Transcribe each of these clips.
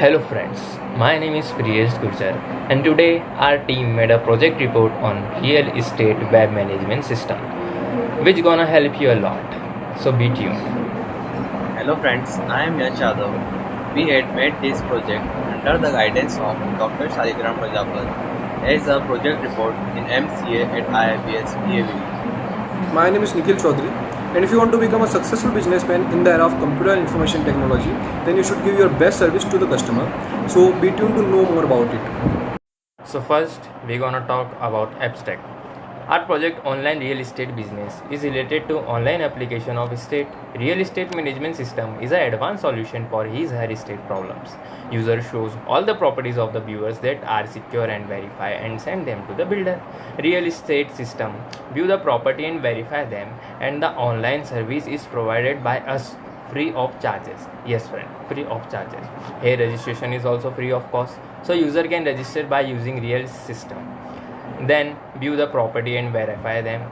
Hello friends, my name is Priyesh Gurjar and today our team made a project report on real estate web management system which gonna help you a lot. So be tuned. Hello friends, I am Yash Yadav. We had made this project under the guidance of Dr. Shaligram Prajapal as a project report in MCA at IIPS PAVE. My name is Nikhil Chaudhary, and if you want to become a successful businessman in the era of computer and information technology, then you should give your best service to the customer. So be tuned to know more about it. So first we're gonna talk about abstract. Our project online real estate business is related to online application of estate. Real estate management system is an advanced solution for his her estate problems. User shows all the properties of the viewers that are secure and verify and send them to the builder. Real estate system view the property and verify them, and the online service is provided by us free of charges. Yes friend, free of charges. Here registration is also free of cost, so user can register by using real system, then view the property and verify them.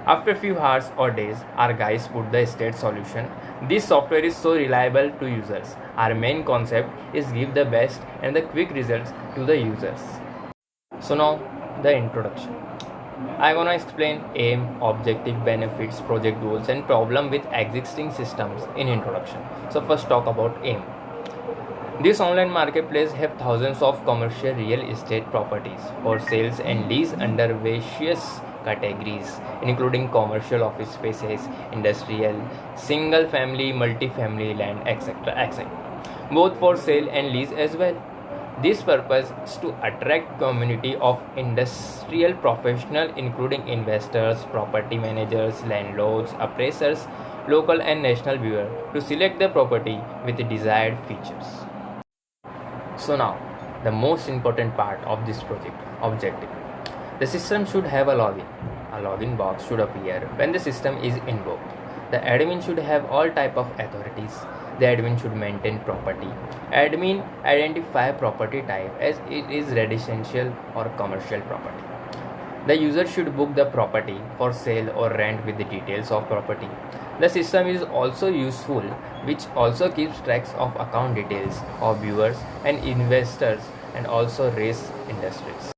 After a few hours or days, our guys put the estate solution. This software is so reliable to users. Our main concept is give the best and the quick results to the users. So now the introduction. I'm gonna explain aim, objective, benefits, project goals and problem with existing systems in introduction. So first talk about aim. This online marketplace have thousands of commercial real estate properties for sales and lease under various categories, including commercial office spaces, industrial, single family, multi-family land, etc. etc. Both for sale and lease as well. This purpose is to attract community of industrial professionals including investors, property managers, landlords, appraisers, local and national viewers to select the property with the desired features. So now, the most important part of this project, objective. The system should have a login. A login box should appear when the system is invoked. The admin should have all type of authorities. The admin should maintain property. Admin identify property type as it is residential or commercial property. The user should book the property for sale or rent with the details of property. The system is also useful, which also keeps tracks of account details of viewers and investors and also race industries.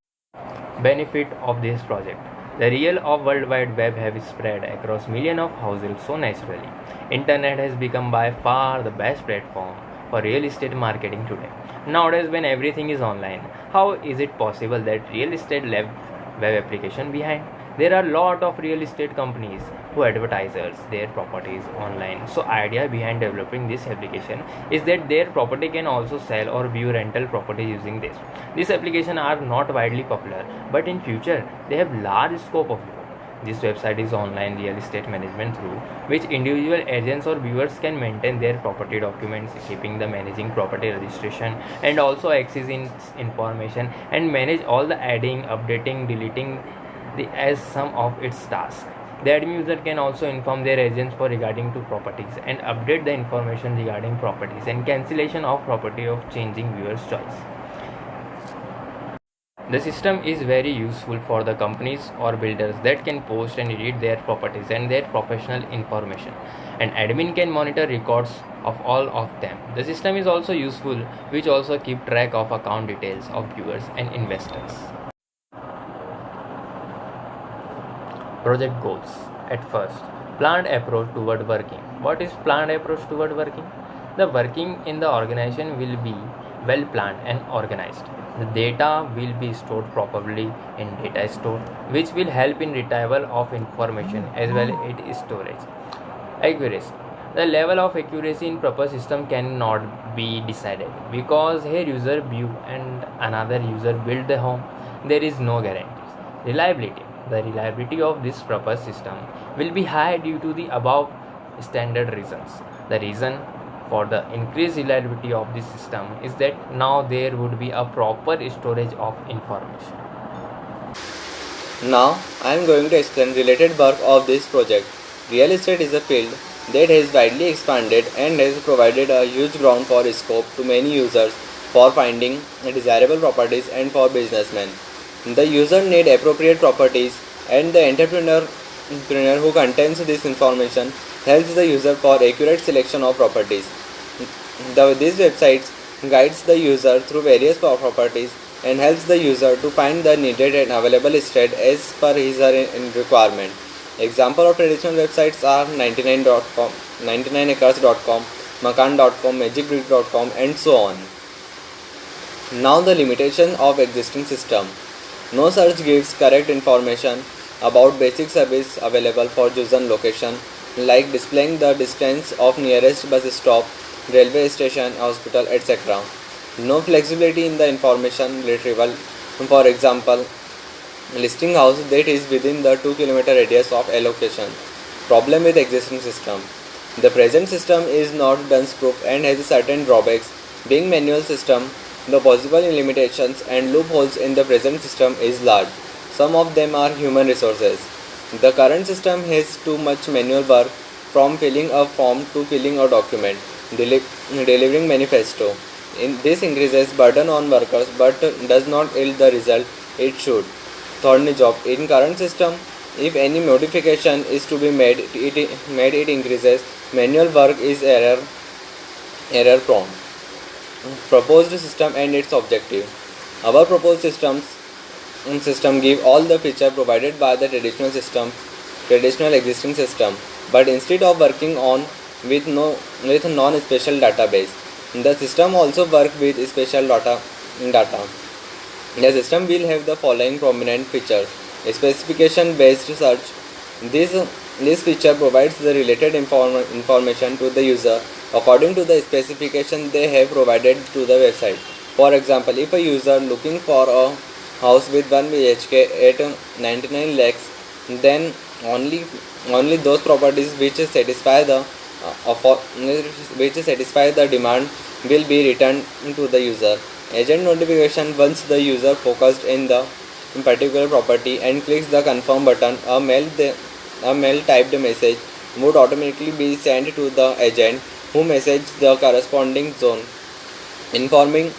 Benefit of this project. The real of World Wide Web have spread across millions of households so naturally. Internet has become by far the best platform for real estate marketing today. Nowadays when everything is online, how is it possible that real estate left web application behind? There are a lot of real estate companies who advertises their properties online. So idea behind developing this application is that their property can also sell or view rental property using this. These applications are not widely popular, but in future they have large scope of growth. This website is online real estate management through which individual agents or viewers can maintain their property documents, keeping the managing property registration and also access in information and manage all the adding, updating, deleting as some of its tasks. The admin user can also inform their agents for regarding to properties and update the information regarding properties and cancellation of property of changing viewer's choice. The system is very useful for the companies or builders that can post and edit their properties and their professional information, and admin can monitor records of all of them. The system is also useful which also keep track of account details of viewers and investors. Project goals. At first, planned approach toward working. What is planned approach toward working? The working in the organization will be well planned and organized. The data will be stored properly in data store, which will help in retrieval of information as well as its storage. Accuracy. The level of accuracy in proper system cannot be decided because here user view and another user build the home. There is no guarantees. Reliability. The reliability of this proper system will be high due to the above standard reasons. The reason for the increased reliability of this system is that now there would be a proper storage of information. Now, I am going to explain related work of this project. Real estate is a field that has widely expanded and has provided a huge ground for scope to many users for finding desirable properties and for businessmen. The user need appropriate properties and the entrepreneur who contains this information helps the user for accurate selection of properties. These websites guides the user through various properties, and helps the user to find the needed and available state as per his or her requirement. Example of traditional websites are 99.com, 99acres.com, makan.com, magicbrick.com, and so on. Now the limitation of existing system. No search gives correct information about basic service available for chosen location, like displaying the distance of nearest bus stop, railway station, hospital, etc. No flexibility in the information retrieval. For example, listing house that is within the 2 km radius of allocation. Problem with existing system. The present system is not dunce proof and has certain drawbacks. Being manual system, the possible limitations and loopholes in the present system is large. Some of them are human resources. The current system has too much manual work, from filling a form to filling a document, delivering manifesto. This increases burden on workers but does not yield the result it should. Thorny job. In current system, if any modification is to be made, it increases. Manual work is error prone. Proposed system and its objective. Our proposed system give all the feature provided by the traditional existing system, but instead of working on with non-special database, the system also work with special data. The system will have the following prominent features: specification based search. This feature provides the related information to the user according to the specification they have provided to the website. For example, if a user looking for a house with 1 BHK at 99 lakhs, then only those properties which satisfy the demand will be returned to the user. Agent notification. Once the user focused in the particular property and clicks the confirm button, a mail typed message would automatically be sent to the agent, who messaged the corresponding zone, informing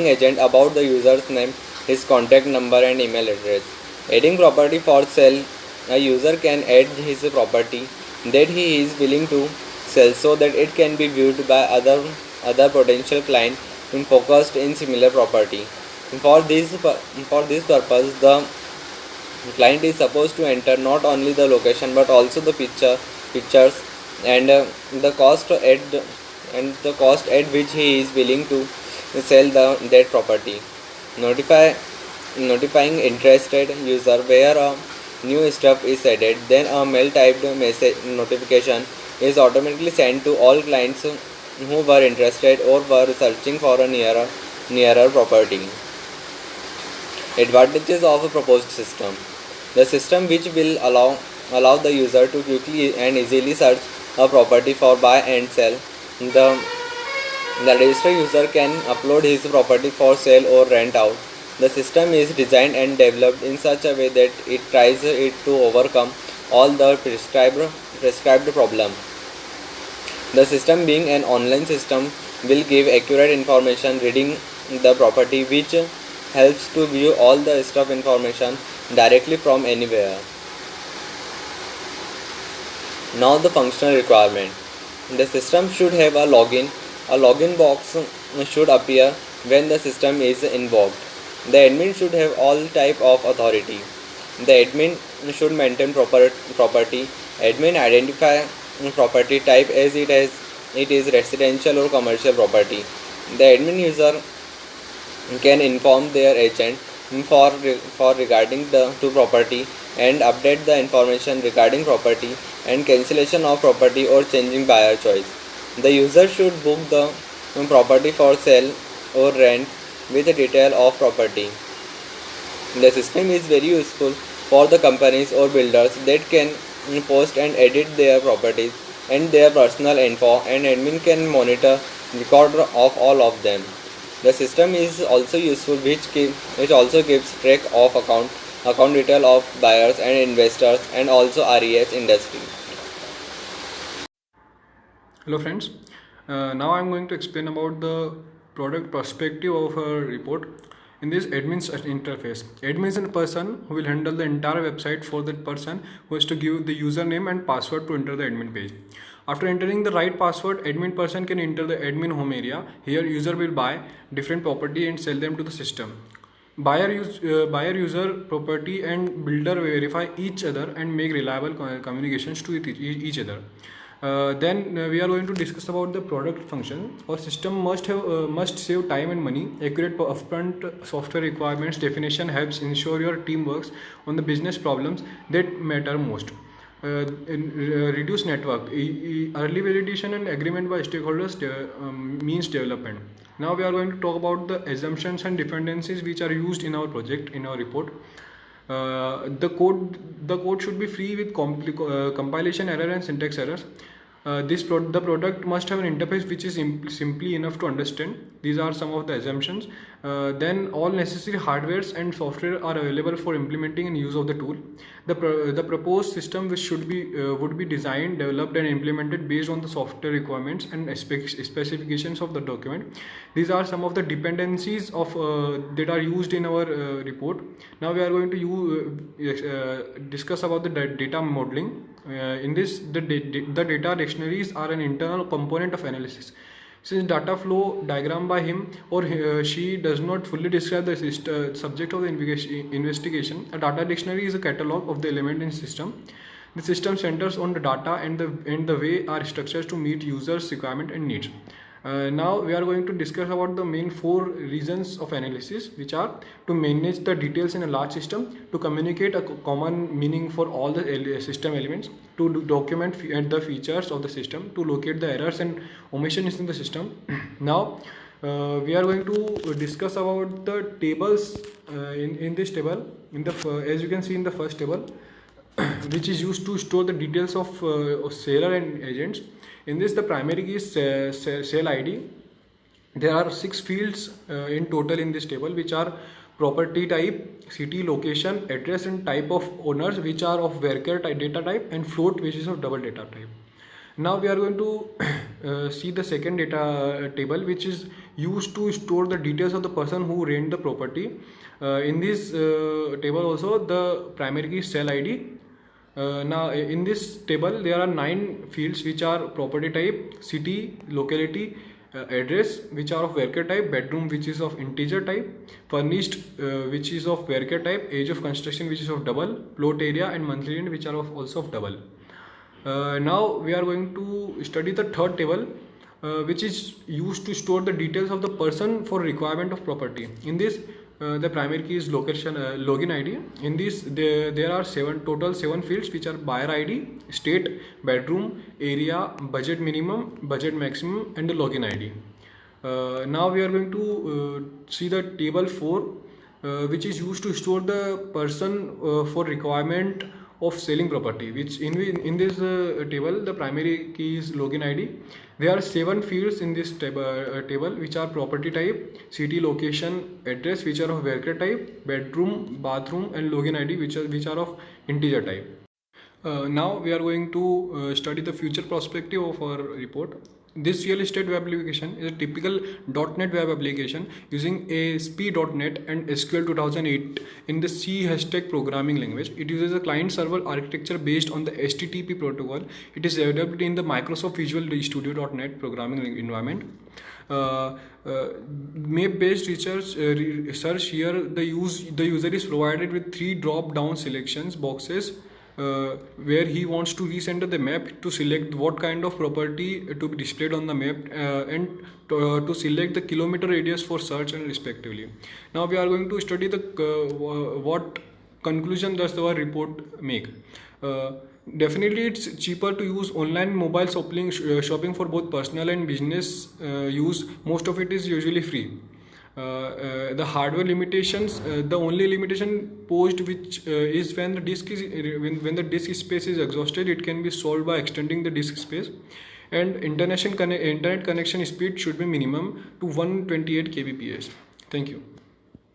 agent about the user's name, his contact number and email address. Adding property for sale. A user can add his property that he is willing to sell so that it can be viewed by other potential clients focused in similar property. For this purpose, the client is supposed to enter not only the location but also the pictures and the cost at which he is willing to sell that property. Notifying interested user where a new stuff is added. Then a mail typed message notification is automatically sent to all clients who were interested or were searching for a nearer property. Advantages of a proposed system. The system which will allow the user to quickly and easily search a property for buy and sell. The registered user can upload his property for sale or rent out. The system is designed and developed in such a way that it tries to overcome all the prescribed problem. The system, being an online system, will give accurate information reading the property, which helps to view all the stuff information directly from anywhere. Now the functional requirement. The system should have a login. A login box should appear when the system is invoked. The admin should have all type of authority. The admin should maintain property. Admin identify property type as it is residential or commercial property. The admin user can inform their agent for regarding to property and update the information regarding property and cancellation of property or changing buyer choice. The user should book the property for sale or rent with a detail of property. The system is very useful for the companies or builders that can post and edit their properties and their personal info, and admin can monitor record of all of them. The system is also useful which also keeps track of account detail of buyers and investors and also RES industry. Hello friends, now I am going to explain about the product perspective of a report. In this admin interface, admin is a person who will handle the entire website for that person who has to give the username and password to enter the admin page. After entering the right password, admin person can enter the admin home area. Here user will buy different property and sell them to the system. Buyer, user, property and builder verify each other and make reliable communications to each other. Then we are going to discuss about the product function. Our system must save time and money. Accurate upfront software requirements definition helps ensure your team works on the business problems that matter most. Reduce network. Early validation and agreement by stakeholders means development. Now we are going to talk about the assumptions and dependencies which are used in our project, in our report. The code should be free with compilation error and syntax errors. The product must have an interface which is simply enough to understand. These are some of the assumptions. Then all necessary hardwares and software are available for implementing and use of the tool. The proposed system which would be designed, developed and implemented based on the software requirements and specifications of the document. These are some of the dependencies of that are used in our report. Now we are going to discuss about the data modeling. In this, the data dictionaries are an internal component of analysis. Since data flow diagram by him or she does not fully describe the subject of the investigation, a data dictionary is a catalog of the element in system. The system centers on the data and the way are structured to meet users' requirement and needs. Now we are going to discuss about the main 4 reasons of analysis, which are to manage the details in a large system, to communicate a common meaning for all the system elements, to document the features of the system, to locate the errors and omissions in the system. Now we are going to discuss about the tables in this table. As you can see in the first table, which is used to store the details of seller and agents. In this, the primary key is sale ID. There are 6 fields in total in this table, which are property type, city, location, address and type of owners, which are of varchar data type, and float, which is of double data type. Now we are going to see the second data table, which is used to store the details of the person who rent the property. In this table also, the primary key is sale ID. Now in this table there are 9 fields, which are property type, city, locality, address, which are of varchar type, bedroom, which is of integer type, furnished, which is of varchar type, age of construction, which is of double, plot area and monthly rent, which are also of double. Now we are going to study the third table, which is used to store the details of the person for requirement of property. In this, the primary key is login ID. In this, there are total 7 fields, which are buyer ID, state, bedroom, area, budget minimum, budget maximum, and the login ID. Now we are going to see the table 4, which is used to store the person for requirement of selling property, which in this table the primary key is login ID. There are 7 fields in this table, which are property type, city, location, address, which are of varchar type, bedroom, bathroom and login ID, which are of integer type. Now we are going to study the future perspective of our report. This real estate web application is a typical .NET web application using ASP.NET and SQL 2008 in the C# programming language. It uses a client-server architecture based on the HTTP protocol. It is developed in the Microsoft Visual Studio.NET programming environment. Map-based search here, the user is provided with 3 drop-down selections boxes, where he wants to recenter the map to select what kind of property to be displayed on the map and to select the kilometer radius for search and respectively. Now we are going to study the what conclusion does our report make. Definitely it's cheaper to use online mobile shopping for both personal and business use. Most of it is usually free. The hardware limitations, the only limitation posed which is when the disk space is exhausted, it can be solved by extending the disk space, and internet connection speed should be minimum to 128 kbps. Thank you.